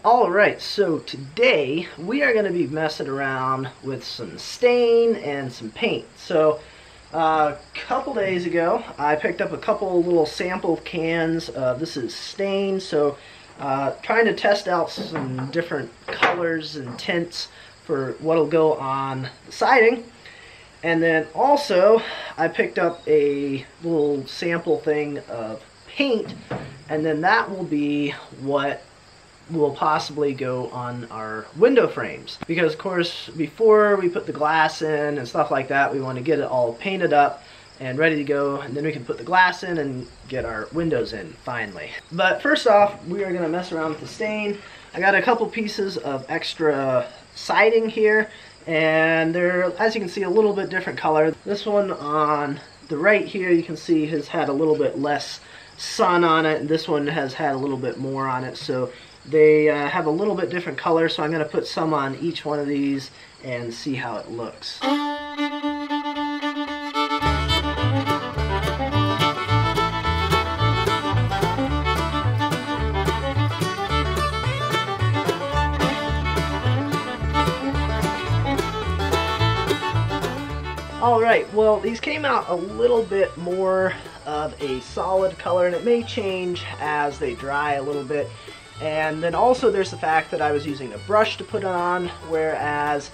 Alright, so today we are going to be messing around with some stain and some paint. So a couple days ago I picked up a couple little sample cans. This is stain, so trying to test out some different colors and tints for what'll go on the siding. And then also I picked up a little sample thing of paint, and then that will be what will possibly go on our window frames, because of course before we put the glass in and stuff like that, we want to get it all painted up and ready to go, and then we can put the glass in and get our windows in finally. But first off, we are going to mess around with the stain. I got a couple pieces of extra siding here, and they're, as you can see, a little bit different color. This one on the right here, you can see, has had a little bit less sun on it, and this one has had a little bit more on it, so they have a little bit different color. So I'm going to put some on each one of these and see how it looks. Alright, well, these came out a little bit more of a solid color, and it may change as they dry a little bit. And then also there's the fact that I was using a brush to put it on, whereas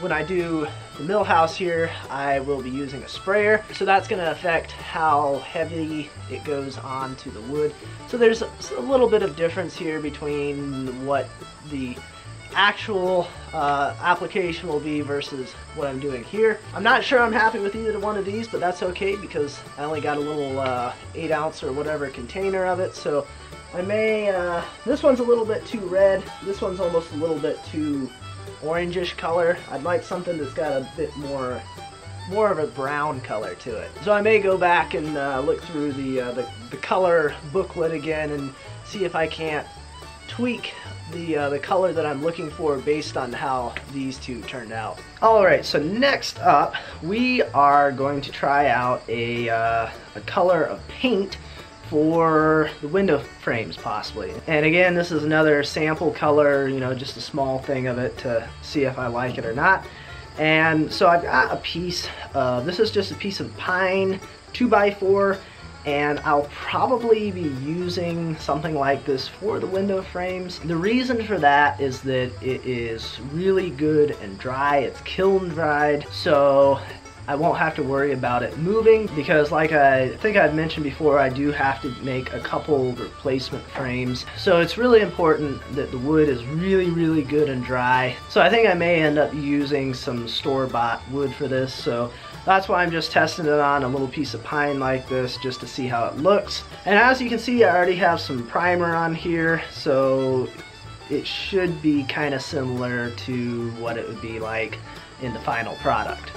when I do the Millhouse here, I will be using a sprayer. So that's going to affect how heavy it goes onto the wood. So there's a little bit of difference here between what the actual application will be versus what I'm doing here. I'm not sure I'm happy with either one of these, but that's okay because I only got a little 8 ounce or whatever container of it. So I may, this one's a little bit too red, this one's almost a little bit too orangish color. I'd like something that's got a bit more of a brown color to it. So I may go back and look through the color booklet again and see if I can't tweak the color that I'm looking for based on how these two turned out. Alright, so next up we are going to try out a color of paint for the window frames possibly. And again, this is another sample color, you know, just a small thing of it to see if I like it or not. And so I've got a piece of, this is just a piece of pine 2x4, and I'll probably be using something like this for the window frames. The reason for that is that it is really good and dry. It's kiln dried, so I won't have to worry about it moving, because like I think I've mentioned before, I do have to make a couple replacement frames. So it's really important that the wood is really good and dry. So I think I may end up using some store-bought wood for this. So that's why I'm just testing it on a little piece of pine like this just to see how it looks. And as you can see, I already have some primer on here, so it should be kind of similar to what it would be like in the final product.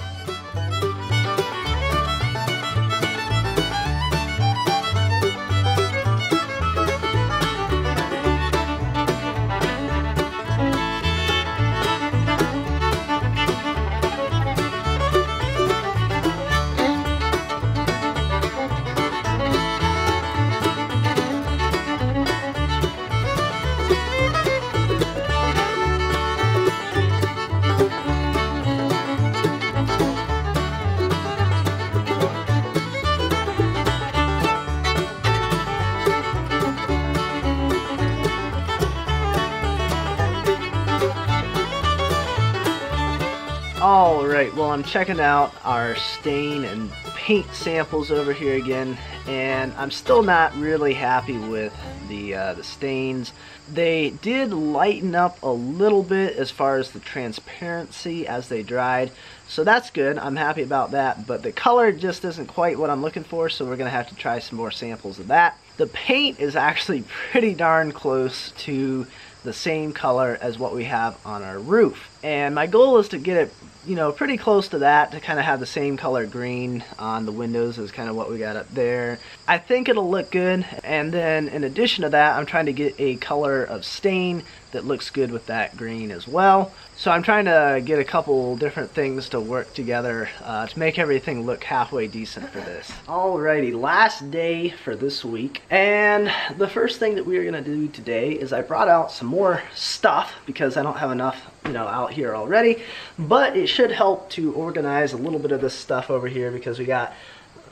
Alright, well, I'm checking out our stain and paint samples over here again, and I'm still not really happy with the stains. They did lighten up a little bit as far as the transparency as they dried, so that's good. I'm happy about that, but the color just isn't quite what I'm looking for, so we're going to have to try some more samples of that. The paint is actually pretty darn close to the same color as what we have on our roof, and my goal is to get it, you know, pretty close to that, to kind of have the same color green on the windows as kind of what we got up there. I think it'll look good. And then in addition to that, I'm trying to get a color of stain that looks good with that green as well. So I'm trying to get a couple different things to work together to make everything look halfway decent for this. Alrighty, last day for this week, and the first thing that we are going to do today is I brought out some more stuff because I don't have enough, you know, out here already, but it should help to organize a little bit of this stuff over here because we got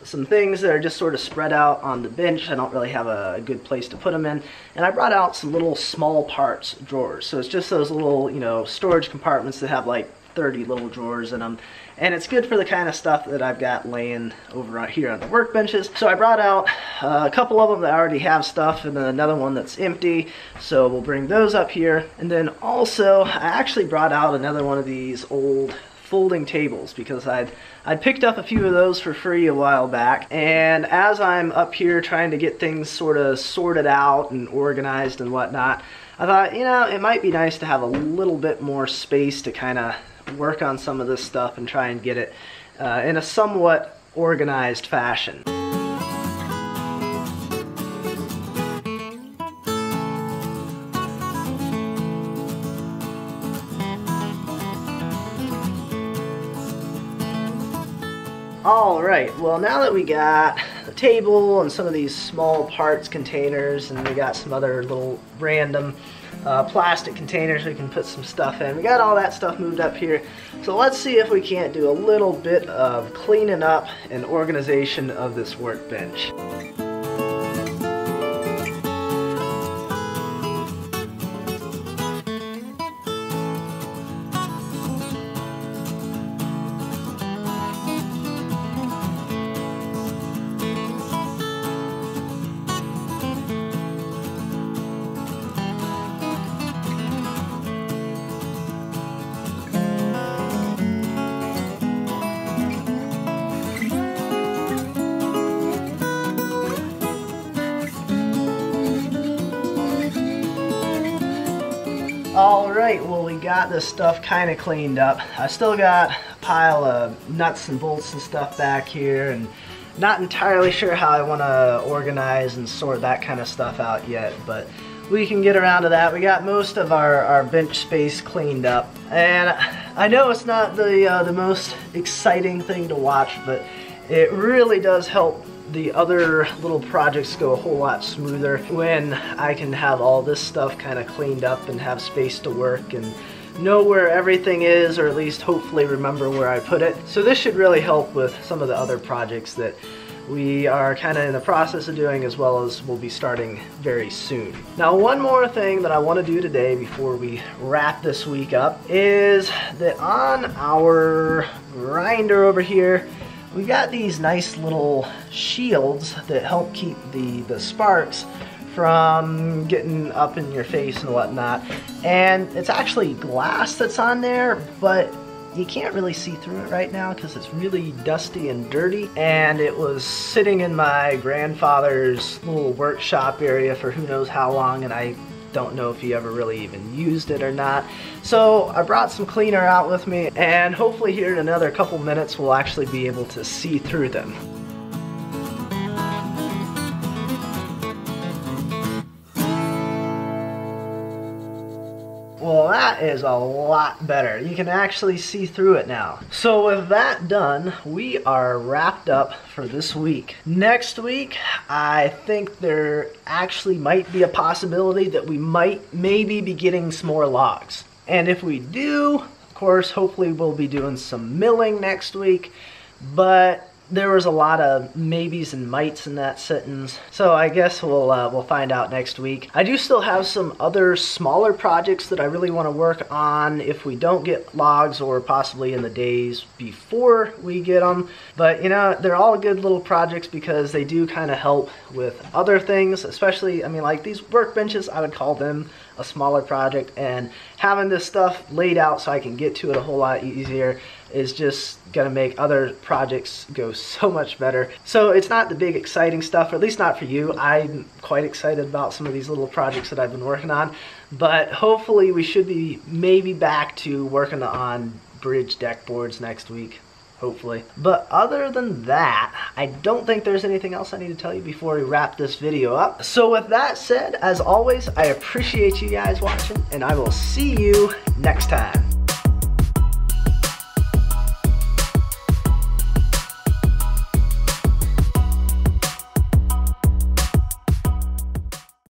some things that are just sort of spread out on the bench. I don't really have a good place to put them in. And I brought out some little small parts drawers. So it's just those little, you know, storage compartments that have like 30 little drawers in them. And it's good for the kind of stuff that I've got laying over right here on the workbenches. So I brought out a couple of them that already have stuff and then another one that's empty. So we'll bring those up here. And then also I actually brought out another one of these old folding tables because I'd picked up a few of those for free a while back, and as I'm up here trying to get things sort of sorted out and organized and whatnot, I thought, you know, it might be nice to have a little bit more space to kind of work on some of this stuff and try and get it in a somewhat organized fashion. Alright, well now that we got the table and some of these small parts containers and we got some other little random plastic containers we can put some stuff in, we got all that stuff moved up here. So let's see if we can't do a little bit of cleaning up and organization of this workbench. Alright, well we got this stuff kind of cleaned up. I still got a pile of nuts and bolts and stuff back here, and not entirely sure how I want to organize and sort that kind of stuff out yet, but we can get around to that. We got most of our bench space cleaned up, and I know it's not the most exciting thing to watch, but it really does help the other little projects go a whole lot smoother when I can have all this stuff kind of cleaned up and have space to work and know where everything is, or at least hopefully remember where I put it. So this should really help with some of the other projects that we are kind of in the process of doing, as well as we'll be starting very soon. Now, one more thing that I want to do today before we wrap this week up is that on our grinder over here, we got these nice little shields that help keep the sparks from getting up in your face and whatnot. And it's actually glass that's on there, but you can't really see through it right now because it's really dusty and dirty. And it was sitting in my grandfather's little workshop area for who knows how long, and I don't know if he ever really even used it or not. So I brought some cleaner out with me, and hopefully here in another couple minutes we'll actually be able to see through them. Well, that is a lot better. You can actually see through it now. So with that done, we are wrapped up for this week. Next week, I think there actually might be a possibility that we might maybe be getting some more logs. And if we do, of course, hopefully we'll be doing some milling next week. But there was a lot of maybes and mights in that sentence, so I guess we'll find out next week. I do still have some other smaller projects that I really want to work on if we don't get logs, or possibly in the days before we get them. But you know, they're all good little projects because they do kind of help with other things, especially, I mean, like these workbenches, I would call them a smaller project, and having this stuff laid out so I can get to it a whole lot easier is just gonna make other projects go so much better. So it's not the big exciting stuff, or at least not for you. I'm quite excited about some of these little projects that I've been working on, but hopefully we should be maybe back to working on bridge deck boards next week. hopefully. But other than that, I don't think there's anything else I need to tell you before we wrap this video up. So with that said, as always, I appreciate you guys watching, and I will see you next time.